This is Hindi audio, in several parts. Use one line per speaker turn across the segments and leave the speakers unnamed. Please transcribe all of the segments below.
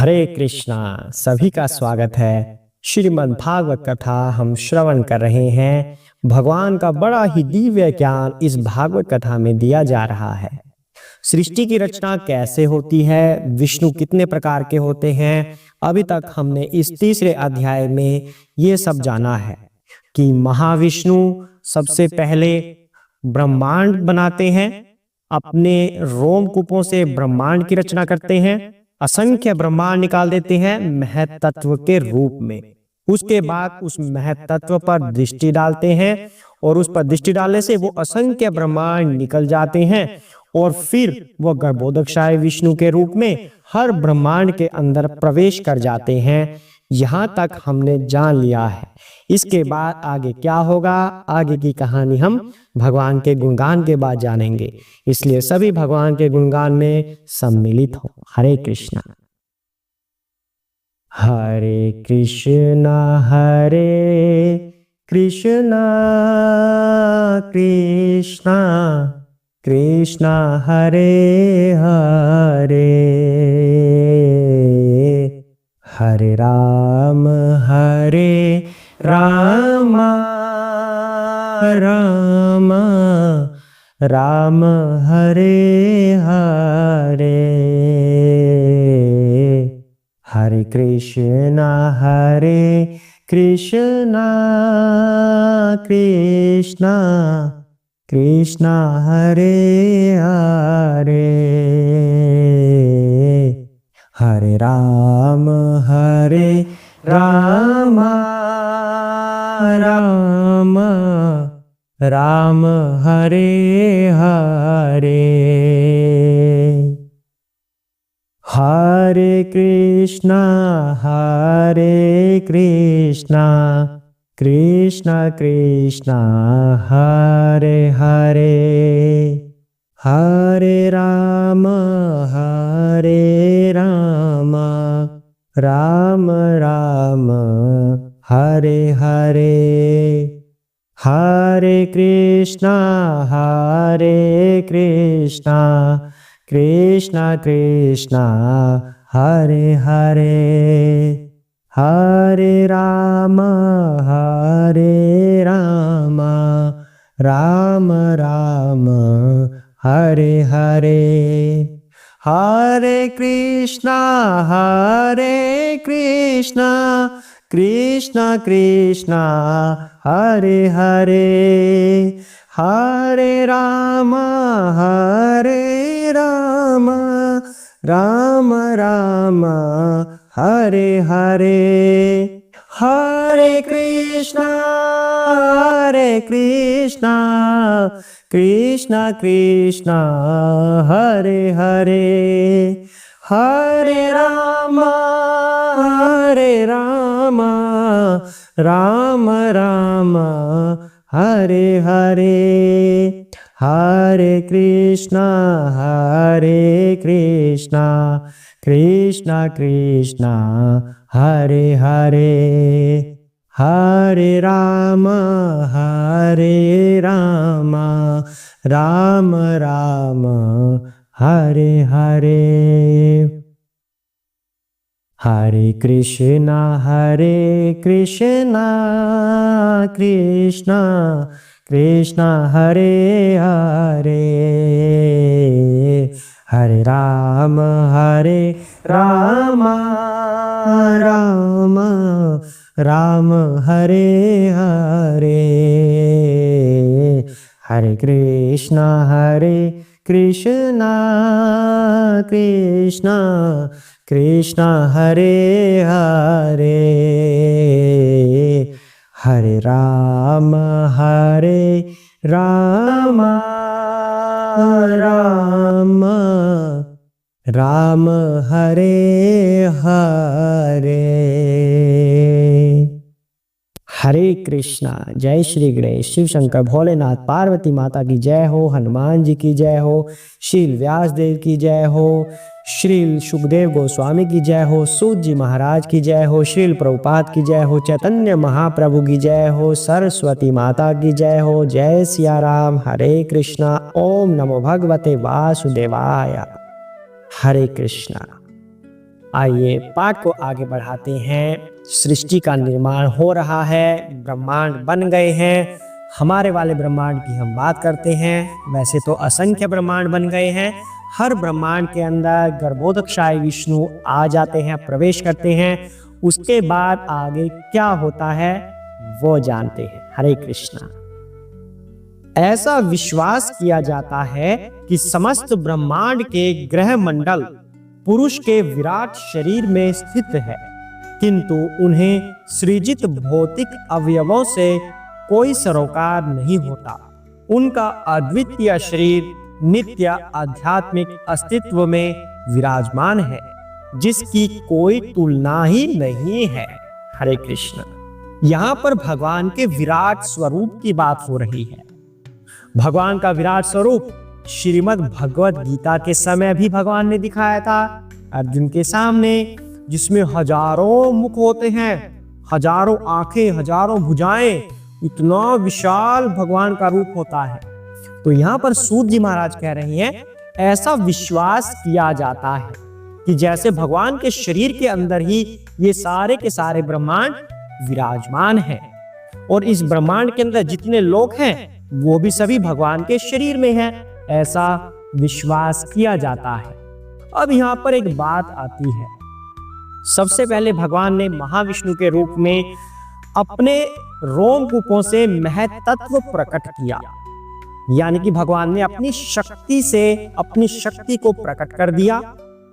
हरे कृष्णा। सभी का स्वागत है। श्रीमद् भागवत कथा हम श्रवण कर रहे हैं। भगवान का बड़ा ही दिव्य ज्ञान इस भागवत कथा में दिया जा रहा है। सृष्टि की रचना कैसे होती है, विष्णु कितने प्रकार के होते हैं, अभी तक हमने इस तीसरे अध्याय में ये सब जाना है कि महाविष्णु सबसे पहले ब्रह्मांड बनाते हैं, अपने रोमकूपों से ब्रह्मांड की रचना करते हैं, असंख्य ब्रह्मांड निकाल देते हैं महत्त्व के रूप में। उसके बाद उस महत्त्व पर दृष्टि डालते हैं और उस पर दृष्टि डालने से वो असंख्य ब्रह्मांड निकल जाते हैं और फिर वो गर्भोदकशायी विष्णु के रूप में हर ब्रह्मांड के अंदर प्रवेश कर जाते हैं। यहाँ तक हमने जान लिया है। इसके बाद आगे क्या होगा, आगे की कहानी हम भगवान के गुणगान के बाद जानेंगे। इसलिए सभी भगवान के गुणगान में सम्मिलित हो। हरे कृष्णा हरे कृष्णा कृष्णा कृष्णा हरे हरे हरे राम राम राम हरे हरे हरे कृष्णा कृष्णा कृष्णा हरे हरे हरे राम राम राम हरे हरे हरे कृष्णा कृष्णा कृष्णा हरे हरे हरे राम राम राम हरे हरे हरे कृष्णा कृष्णा कृष्णा हरे हरे हरे राम राम राम हरे हरे हरे कृष्णा कृष्णा कृष्णा हरे हरे हरे राम राम राम हरे हरे हरे कृष्णा कृष्णा कृष्णा हरे हरे हरे राम राम राम हरे हरे हरे कृष्णा कृष्णा कृष्णा हरे हरे हरे राम राम राम हरे हरे हरे कृष्णा कृष्णा कृष्णा हरे हरे हरे राम राम हरे हरे हरे कृष्णा कृष्णा हरे हरे हरे राम राम हरे हरे हरे कृष्णा। जय श्री गणेश, शिव शंकर भोलेनाथ, पार्वती माता की जय हो, हनुमान जी की जय हो, श्रील व्यास देव की जय हो, श्रील सुखदेव गोस्वामी की जय हो, सूत जी महाराज की जय हो, श्रील प्रभुपाद की जय हो, चैतन्य महाप्रभु की जय हो, सरस्वती माता की जय हो। जय सिया राम। हरे कृष्णा। ओम नमो भगवते वासुदेवाय। हरे कृष्णा। आइए पाठ को आगे बढ़ाते हैं। सृष्टि का निर्माण हो रहा है, ब्रह्मांड बन गए हैं। हमारे वाले ब्रह्मांड की हम बात करते हैं। वैसे तो असंख्य ब्रह्मांड बन गए हैं। हर ब्रह्मांड के अंदर गर्भोदकशाही विष्णु आ जाते हैं, प्रवेश करते हैं। उसके बाद आगे क्या होता है वो जानते हैं। हरे कृष्णा। ऐसा विश्वास किया जाता है कि समस्त ब्रह्मांड के ग्रह मंडल पुरुष के विराट शरीर में स्थित है, किंतु उन्हें सृजित भौतिक अवयवों से कोई सरोकार नहीं होता। उनका अद्वितीय शरीर नित्य आध्यात्मिक अस्तित्व में विराजमान है, जिसकी कोई तुलना ही नहीं है। हरे कृष्ण। यहाँ पर भगवान के विराट स्वरूप की बात हो रही है। भगवान का विराट स्वरूप श्रीमद् भगवत गीता के समय भी भगवान ने दिखाया था अर्जुन के सामने, जिसमें हजारों मुख होते हैं, हजारों आंखें, हजारों भुजाएं, इतना विशाल भगवान का रूप होता है। तो यहाँ पर सूत जी महाराज कह रहे हैं ऐसा विश्वास किया जाता है कि जैसे भगवान के शरीर के अंदर ही ये सारे के सारे ब्रह्मांड विराजमान हैं, और इस ब्रह्मांड के अंदर जितने लोग हैं वो भी सभी भगवान के शरीर में हैं, ऐसा विश्वास किया जाता है। अब यहाँ पर एक बात आती है। सबसे पहले भगवान ने महाविष्णु के रूप में अपने रोमकूपों से महतत्व प्रकट किया, यानी कि भगवान ने अपनी शक्ति से अपनी शक्ति को प्रकट कर दिया।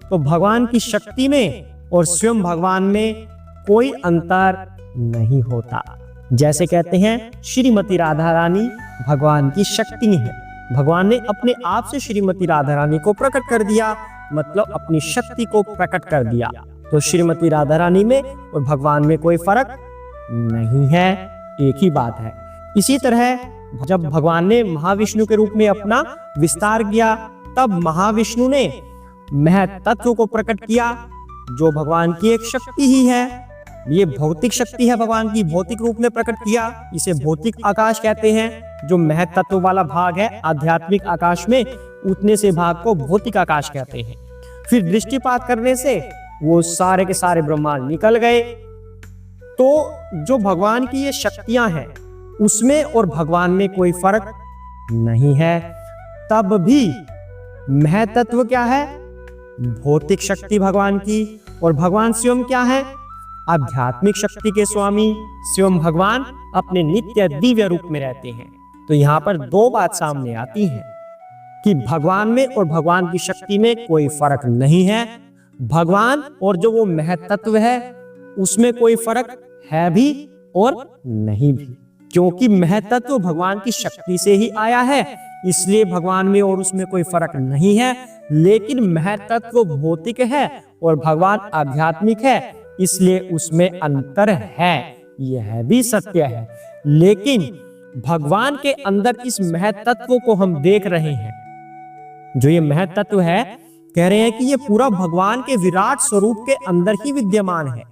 तो भगवान की शक्ति में और स्वयं भगवान में कोई अंतर नहीं होता। जैसे कहते हैं श्रीमती राधा रानी भगवान की शक्ति है, भगवान ने अपने आप से श्रीमती राधा रानी को प्रकट कर दिया, मतलब अपनी शक्ति को प्रकट कर दिया। तो श्रीमती राधा रानी में और भगवान में कोई फर्क नहीं है, एक ही बात है। इसी तरह जब भगवान ने महाविष्णु के रूप में अपना विस्तार किया, तब महाविष्णु ने महतत्व को प्रकट किया, जो भगवान की एक शक्ति ही है। ये भौतिक शक्ति है, भगवान की भौतिक रूप में प्रकट किया। इसे भौतिक आकाश कहते हैं। जो महतत्व वाला भाग है आध्यात्मिक आकाश में, उतने से भाग को भौतिक आकाश कहते हैं। फिर दृष्टिपात करने से वो सारे के सारे ब्रह्मांड निकल गए। तो जो भगवान की ये शक्तियां हैं उसमें और भगवान में कोई फर्क नहीं है। तब भी महतत्व क्या है? भौतिक शक्ति भगवान की, और भगवान स्वयं क्या है? आध्यात्मिक शक्ति के स्वामी। स्वयं भगवान अपने नित्य दिव्य रूप में रहते हैं। तो यहाँ पर दो बात सामने आती है कि भगवान में और भगवान की शक्ति में कोई फर्क नहीं है। भगवान और जो वो महतत्व है उसमें कोई फर्क है भी और नहीं भी, क्योंकि महतत्व भगवान की शक्ति से ही आया है, इसलिए भगवान में और उसमें कोई फर्क नहीं है। लेकिन महतत्व भौतिक है और भगवान आध्यात्मिक है, इसलिए उसमें अंतर है, यह भी सत्य है। लेकिन भगवान के अंदर इस महतत्व को हम देख रहे हैं। जो ये महतत्व है, कह रहे हैं कि ये पूरा भगवान के विराट स्वरूप के अंदर ही विद्यमान है।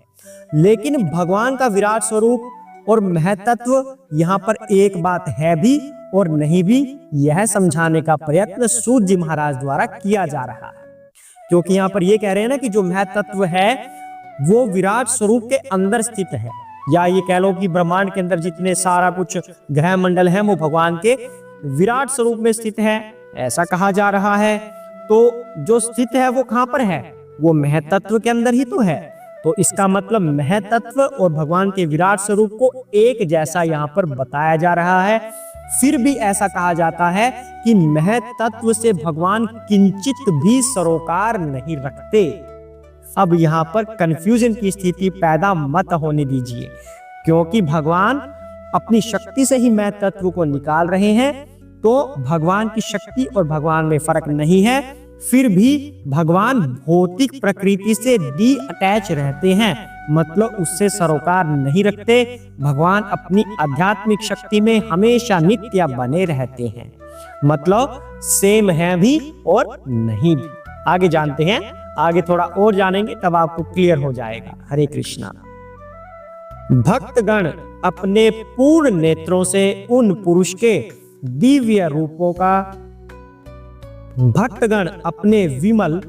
लेकिन भगवान का विराट स्वरूप और महतत्व यहाँ पर एक बात है भी और नहीं भी, यह समझाने का प्रयत्न सूत जी महाराज द्वारा किया जा रहा है। क्योंकि यहाँ पर ये कह रहे हैं ना कि जो महतत्व है वो विराट स्वरूप के अंदर स्थित है, या ये कह लो कि ब्रह्मांड के अंदर जितने सारा कुछ ग्रह मंडल है वो भगवान के विराट स्वरूप में स्थित है, ऐसा कहा जा रहा है। तो जो स्थित है वो कहां पर है? वो महतत्व के अंदर ही तो है। तो इसका मतलब महतत्व और भगवान के विराट स्वरूप को एक जैसा यहाँ पर बताया जा रहा है। फिर भी ऐसा कहा जाता है कि महतत्व से भगवान किंचित भी सरोकार नहीं रखते। अब यहाँ पर कंफ्यूजन की स्थिति पैदा मत होने दीजिए, क्योंकि भगवान अपनी शक्ति से ही महतत्व को निकाल रहे हैं। तो भगवान की शक्ति और भगवान में फर्क नहीं है। फिर भी भगवान भौतिक प्रकृति से डी अटैच रहते हैं, मतलब उससे सरोकार नहीं रखते। भगवान अपनी आध्यात्मिक शक्ति में हमेशा नित्य बने रहते हैं, मतलब सेम है भी और नहीं भी। आगे जानते हैं, आगे थोड़ा और जानेंगे तब आपको क्लियर हो जाएगा। हरे कृष्णा। भक्तगण अपने पूर्ण नेत्रों से उन पुरुष के दिव्य रूपों का, भक्तगण अपने विमल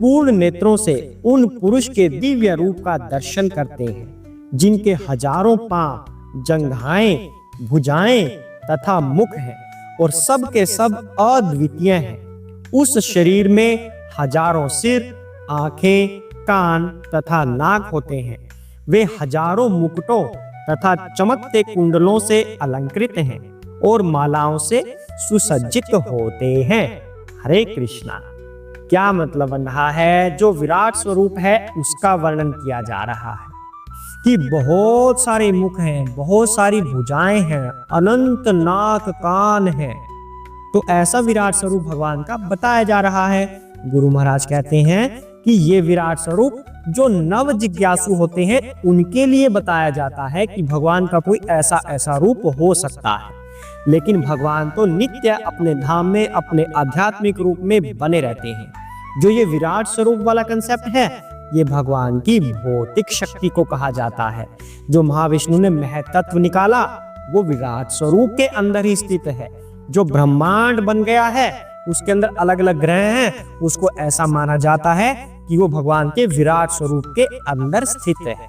पूर्ण नेत्रों से उन पुरुष के दिव्य रूप का दर्शन करते हैं जिनके हजारों पांव, जंघाएं, भुजाएं तथा मुख हैं और सब के सब अद्वितीय हैं। उस शरीर में हजारों सिर, आंखें, कान तथा नाक होते हैं। वे हजारों मुकुटों तथा चमकते कुंडलों से अलंकृत हैं और मालाओं से सुसज्जित होते हैं। हरे कृष्णा। क्या मतलब बन रहा है? जो विराट स्वरूप है उसका वर्णन किया जा रहा है कि बहुत सारे मुख हैं, बहुत सारी भुजाएं हैं, अनंत नाक कान हैं। तो ऐसा विराट स्वरूप भगवान का बताया जा रहा है। गुरु महाराज कहते हैं कि ये विराट स्वरूप जो नव जिज्ञासु होते हैं उनके लिए बताया जाता है कि भगवान का कोई ऐसा ऐसा रूप हो सकता है। लेकिन भगवान तो नित्य अपने धाम में अपने आध्यात्मिक रूप में बने रहते हैं। जो ये विराट स्वरूप वाला कंसेप्ट है ये भगवान की भौतिक शक्ति को कहा जाता है। जो महाविष्णु ने महतत्व निकाला वो विराट स्वरूप के अंदर ही स्थित है। जो ब्रह्मांड बन गया है उसके अंदर अलग अलग ग्रह हैं, उसको ऐसा माना जाता है कि वो भगवान के विराट स्वरूप के अंदर स्थित है।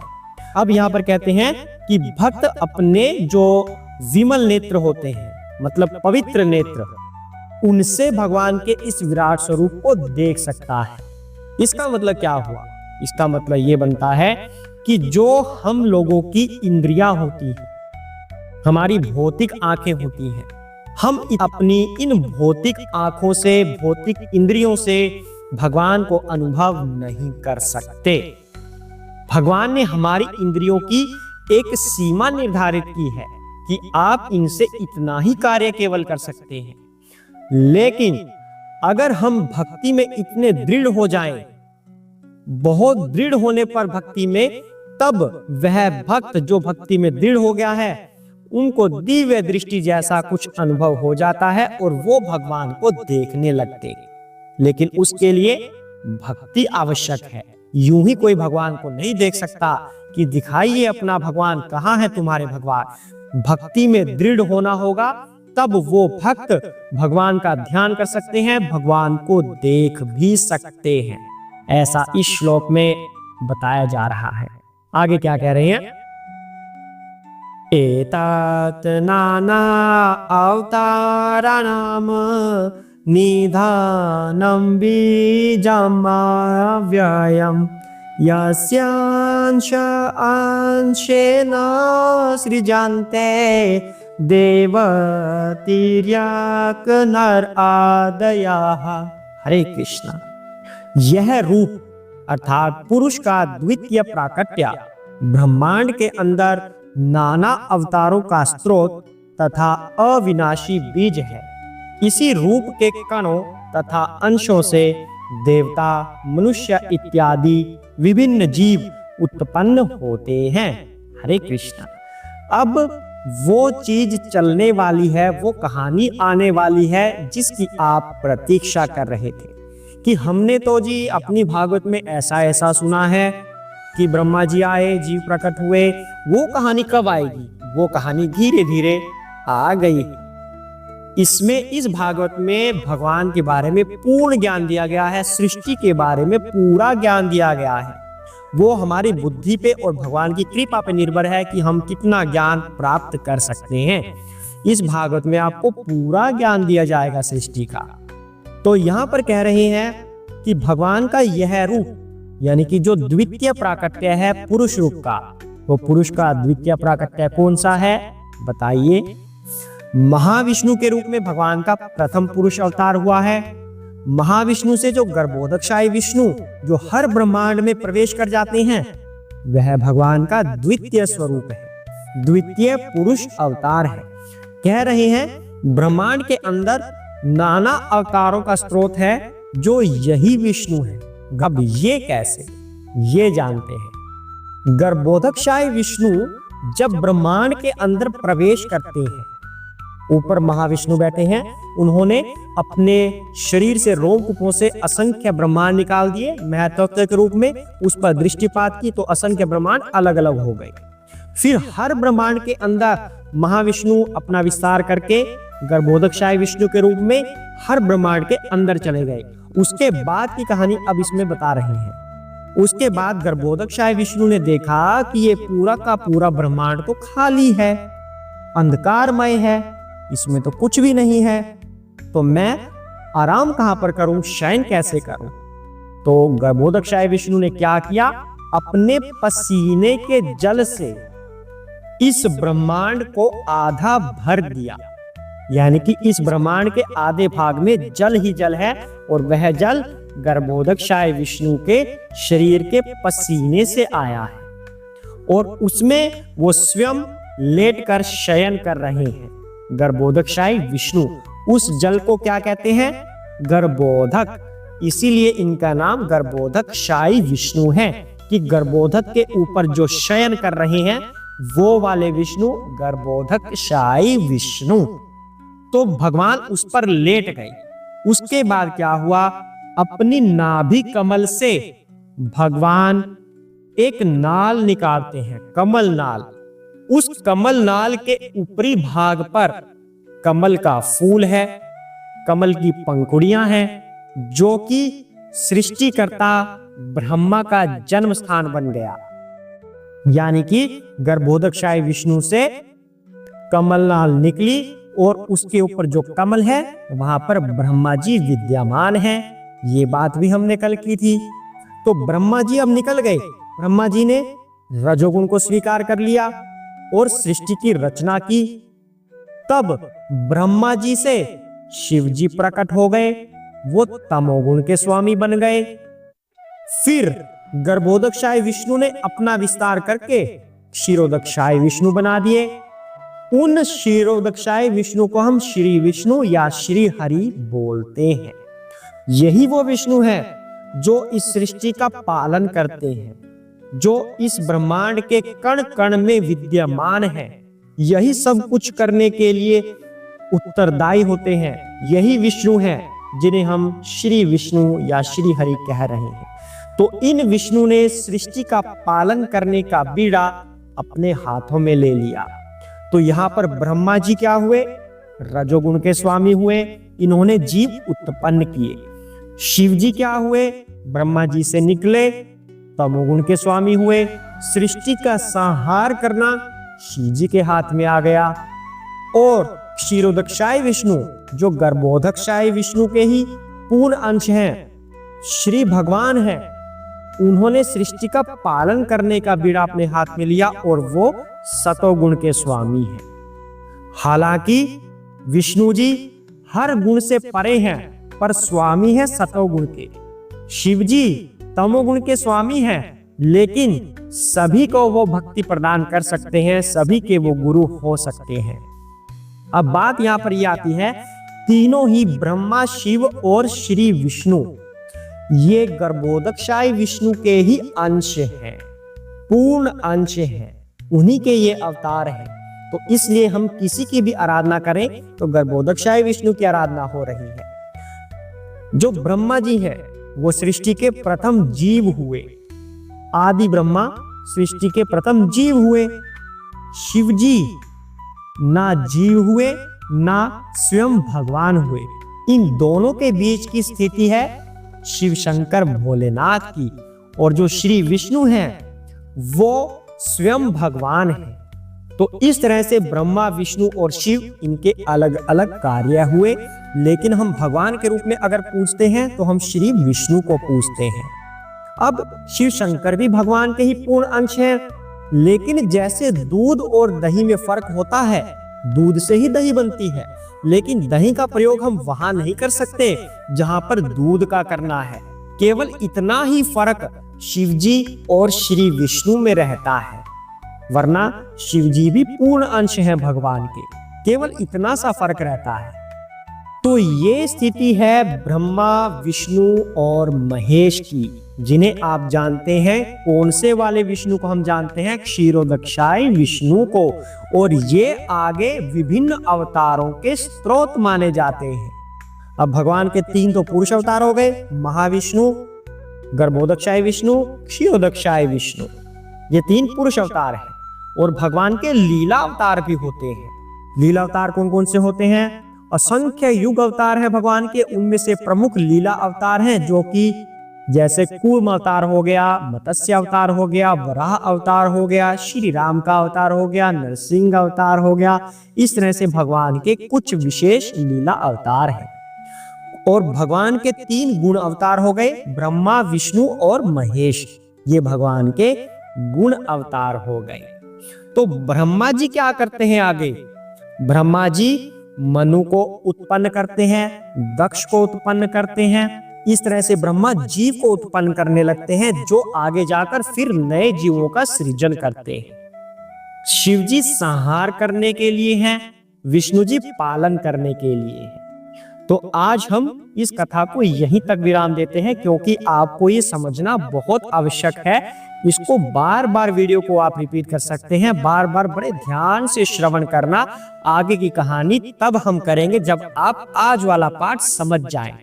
अब यहाँ पर कहते हैं कि भक्त अपने जो विमल नेत्र होते हैं, मतलब पवित्र नेत्र, उनसे भगवान के इस विराट स्वरूप को देख सकता है। इसका मतलब क्या हुआ? इसका मतलब ये बनता है कि जो हम लोगों की इंद्रियां होती हैं, हमारी भौतिक आंखें होती हैं, हम अपनी इन भौतिक आंखों से, भौतिक इंद्रियों से भगवान को अनुभव नहीं कर सकते। भगवान ने हमारी इंद्रियों की एक सीमा निर्धारित की है कि आप इनसे इतना ही कार्य केवल कर सकते हैं। लेकिन अगर हम भक्ति में इतने दृढ़ हो जाएं, बहुत दृढ़ होने पर भक्ति में, तब वह भक्त जो भक्ति में दृढ़ हो गया है उनको दिव्य दृष्टि जैसा कुछ अनुभव हो जाता है और वो भगवान को देखने लगते। लेकिन उसके लिए भक्ति आवश्यक है। यूं ही कोई भगवान को नहीं देख सकता कि दिखाइए अपना भगवान, कहाँ है तुम्हारे भगवान। भक्ति में दृढ़ होना होगा, तब वो भक्त भगवान का ध्यान कर सकते हैं, भगवान को देख भी सकते हैं। ऐसा इस श्लोक में बताया जा रहा है। आगे क्या कह रहे हैं? एतात नाना अवताराणाम निधानं बीजमव्ययम् यस्यांश अंशेन सृजन्ते देवतिर्यक नर आदयः। हरे कृष्णा। यह रूप अर्थात पुरुष का द्वितीय प्राकट्य ब्रह्मांड के अंदर नाना अवतारों का स्रोत तथा अविनाशी बीज है। इसी रूप के कणों तथा अंशों से देवता, मनुष्य इत्यादि विभिन्न जीव उत्पन्न होते हैं। हरे कृष्णा। अब वो चीज चलने वाली है, वो कहानी आने वाली है जिसकी आप प्रतीक्षा कर रहे थे कि हमने तो जी अपनी भागवत में ऐसा ऐसा सुना है कि ब्रह्मा जी आए, जीव प्रकट हुए। वो कहानी कब आएगी? वो कहानी धीरे धीरे आ गई। इसमें, इस भागवत में भगवान के बारे में पूर्ण ज्ञान दिया गया है, सृष्टि के बारे में पूरा ज्ञान दिया गया है। वो हमारी बुद्धि पे और भगवान की कृपा पे निर्भर है कि हम कितना ज्ञान प्राप्त कर सकते हैं। इस भागवत में आपको पूरा ज्ञान दिया जाएगा सृष्टि का। तो यहाँ पर कह रहे हैं कि भगवान का यह रूप, यानी कि जो द्वितीय प्राकट्य है पुरुष रूप का, वो पुरुष का द्वितीय प्राकट्य कौन सा है बताइए? महाविष्णु के रूप में भगवान का प्रथम पुरुष अवतार हुआ है। महाविष्णु से जो गर्भोदकशाही विष्णु जो हर ब्रह्मांड में प्रवेश कर जाते हैं, वह भगवान का द्वितीय स्वरूप है, द्वितीय पुरुष अवतार है। कह रहे हैं ब्रह्मांड के अंदर नाना अवतारों का स्रोत है जो यही विष्णु है। अब ये कैसे? ये जानते हैं। गर्भोदकशाही विष्णु जब ब्रह्मांड के अंदर प्रवेश करते हैं, ऊपर महाविष्णु बैठे हैं, उन्होंने अपने शरीर से रोमकूपों से असंख्य ब्रह्मांड निकाल दिए महतत्व के रूप में, उस पर दृष्टिपात की तो असंख्य ब्रह्मांड अलग अलग हो गए। फिर हर ब्रह्मांड के अंदर महाविष्णु अपना विस्तार करके गर्भोदकशाही विष्णु के रूप में हर ब्रह्मांड के अंदर चले गए उसके बाद की कहानी अब इसमें बता रहे हैं। उसके बाद गर्भोदकशाही विष्णु ने देखा कि ये पूरा का पूरा ब्रह्मांड तो खाली है, अंधकारमय है, इसमें तो कुछ भी नहीं है, तो मैं आराम कहां पर करूं, शयन कैसे करूं। तो गर्भोदकशाही विष्णु ने क्या किया, अपने पसीने के जल से इस ब्रह्मांड को आधा भर दिया। यानी कि इस ब्रह्मांड के आधे भाग में जल ही जल है और वह जल गर्भोदकशाही विष्णु के शरीर के पसीने से आया है और उसमें वो स्वयं लेटकर शयन कर रहे हैं। गर्भोदकशाही विष्णु, उस जल को क्या कहते हैं, गर्भोदक, इसीलिए इनका नाम गर्भोदकशाही विष्णु है कि गर्भोदक के ऊपर जो शयन कर रहे हैं वो वाले विष्णु गर्भोदकशाही विष्णु। तो भगवान उस पर लेट गए। उसके बाद क्या हुआ, अपनी नाभि कमल से भगवान एक नाल निकालते हैं, कमल नाल। उस कमल नाल के ऊपरी भाग पर कमल का फूल है, कमल की पंखुड़ियां हैं, जो कि सृष्टिकर्ता ब्रह्मा का जन्म स्थान बन गया। यानी कि गर्भोदकशाही विष्णु से कमलनाल निकली और उसके ऊपर जो कमल है वहां पर ब्रह्मा जी विद्यमान हैं। ये बात भी हमने कल की थी। तो ब्रह्मा जी अब निकल गए। ब्रह्मा जी ने रजोगुण को स्वीकार कर लिया और सृष्टि की रचना की। तब ब्रह्मा जी से शिव जी प्रकट हो गए, वो तमोगुण के स्वामी बन गए। फिर गर्भोदकशाही विष्णु ने अपना विस्तार करके क्षीरोदकशाही विष्णु बना दिए। उन क्षीरोदकशाही विष्णु को हम श्री विष्णु या श्री हरि बोलते हैं। यही वो विष्णु है जो इस सृष्टि का पालन करते हैं, जो इस ब्रह्मांड के कण कण में विद्यमान है। यही सब कुछ करने के लिए उत्तरदायी होते हैं। यही विष्णु हैं जिन्हें हम श्री विष्णु या श्री हरि कह रहे हैं। तो इन विष्णु ने सृष्टि का पालन करने का बीड़ा अपने हाथों में ले लिया। तो यहां पर ब्रह्मा जी क्या हुए, रजोगुण के स्वामी हुए, इन्होंने जीव उत्पन्न किए। शिव जी क्या हुए, ब्रह्मा जी से निकले, तमोगुण के स्वामी हुए। सृष्टि का संहार करना शिव जी के हाथ में आ गया। और क्षीरोदकशाही विष्णु जो गर्भोदकशाही विष्णु के ही पूर्ण अंश हैं, श्री भगवान हैं, उन्होंने सृष्टि का पालन करने का बीड़ा अपने हाथ में लिया और वो सतोगुण के स्वामी हैं। हालांकि विष्णु जी हर गुण से परे हैं पर स्वामी है सतोगुण के। शिव जी तमोगुण के स्वामी हैं, लेकिन सभी को वो भक्ति प्रदान कर सकते हैं, सभी के वो गुरु हो सकते हैं। अब बात यहां पर ये आती है, तीनों ही ब्रह्मा, शिव और श्री विष्णु ये गर्भोदकशाही विष्णु के ही अंश हैं, पूर्ण अंश हैं, उन्हीं के ये अवतार हैं। तो इसलिए हम किसी की भी आराधना करें तो गर्भोदकशाही विष्णु की आराधना हो रही है। जो ब्रह्मा जी है वो सृष्टि के प्रथम जीव हुए, आदि ब्रह्मा सृष्टि के प्रथम जीव हुए। शिव जी ना जीव हुए ना स्वयं भगवान हुए, इन दोनों के बीच की स्थिति है शिव शंकर भोलेनाथ की। और जो श्री विष्णु हैं वो स्वयं भगवान हैं। तो इस तरह से ब्रह्मा, विष्णु और शिव इनके अलग अलग कार्य हुए, लेकिन हम भगवान के रूप में अगर पूछते हैं तो हम श्री विष्णु को पूछते हैं। अब शिव शंकर भी भगवान के ही पूर्ण अंश हैं, लेकिन जैसे दूध और दही में फर्क होता है, दूध से ही दही बनती है, लेकिन दही का प्रयोग हम वहां नहीं कर सकते जहां पर दूध का करना है। केवल इतना ही फर्क शिव जी और श्री विष्णु में रहता है, वरना शिव जी भी पूर्ण अंश हैं भगवान के, केवल इतना सा फर्क रहता है। तो ये स्थिति है ब्रह्मा, विष्णु और महेश की, जिन्हें आप जानते हैं। कौन से वाले विष्णु को हम जानते हैं? क्षीरोदकशाही विष्णु को। और ये आगे विभिन्न अवतारों के स्रोत माने जाते हैं। अब भगवान के तीन तो पुरुष अवतार हो गए, महाविष्णु, गर्भोदकशाही विष्णु, क्षीरोदकशाही विष्णु, ये तीन पुरुष अवतार हैं। और भगवान के लीला अवतार भी होते हैं। लीला अवतार कौन कौन से होते हैं? असंख्य युग अवतार हैं भगवान के, उनमें से प्रमुख लीला अवतार हैं जो कि जैसे कूर्म अवतार हो गया, मत्स्य अवतार हो गया, वराह अवतार हो गया, श्री राम का अवतार हो गया, नरसिंह अवतार हो गया। इस तरह से भगवान के कुछ विशेष लीला अवतार हैं। और भगवान के 3 गुण अवतार हो गए, ब्रह्मा, विष्णु और महेश। ये भगवान के गुण अवतार हो गए। तो ब्रह्मा जी क्या करते हैं आगे? ब्रह्मा जी मनु को उत्पन्न करते हैं, दक्ष को उत्पन्न करते हैं। इस तरह से ब्रह्मा जीव को उत्पन्न करने लगते हैं जो आगे जाकर फिर नए जीवों का सृजन करते हैं। शिव जी संहार करने के लिए हैं, विष्णु जी पालन करने के लिए हैं। तो आज हम इस कथा को यहीं तक विराम देते हैं, क्योंकि आपको ये समझना बहुत आवश्यक है। इसको बार बार वीडियो को आप रिपीट कर सकते हैं, बार बार बड़े ध्यान से श्रवण करना। आगे की कहानी तब हम करेंगे जब आप आज वाला पार्ट समझ जाएं,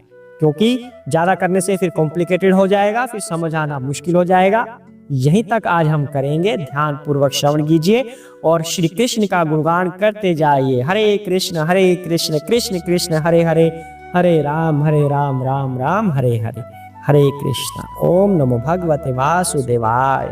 क्योंकि ज्यादा करने से फिर कॉम्प्लिकेटेड हो जाएगा, फिर समझ आना मुश्किल हो जाएगा। यहीं तक आज हम करेंगे। ध्यान पूर्वक श्रवण कीजिए और श्री कृष्ण का गुणगान करते जाइए। हरे कृष्ण कृष्ण कृष्ण हरे हरे, हरे राम राम राम हरे हरे। हरे कृष्ण। ओम नमो भगवते वासुदेवाय।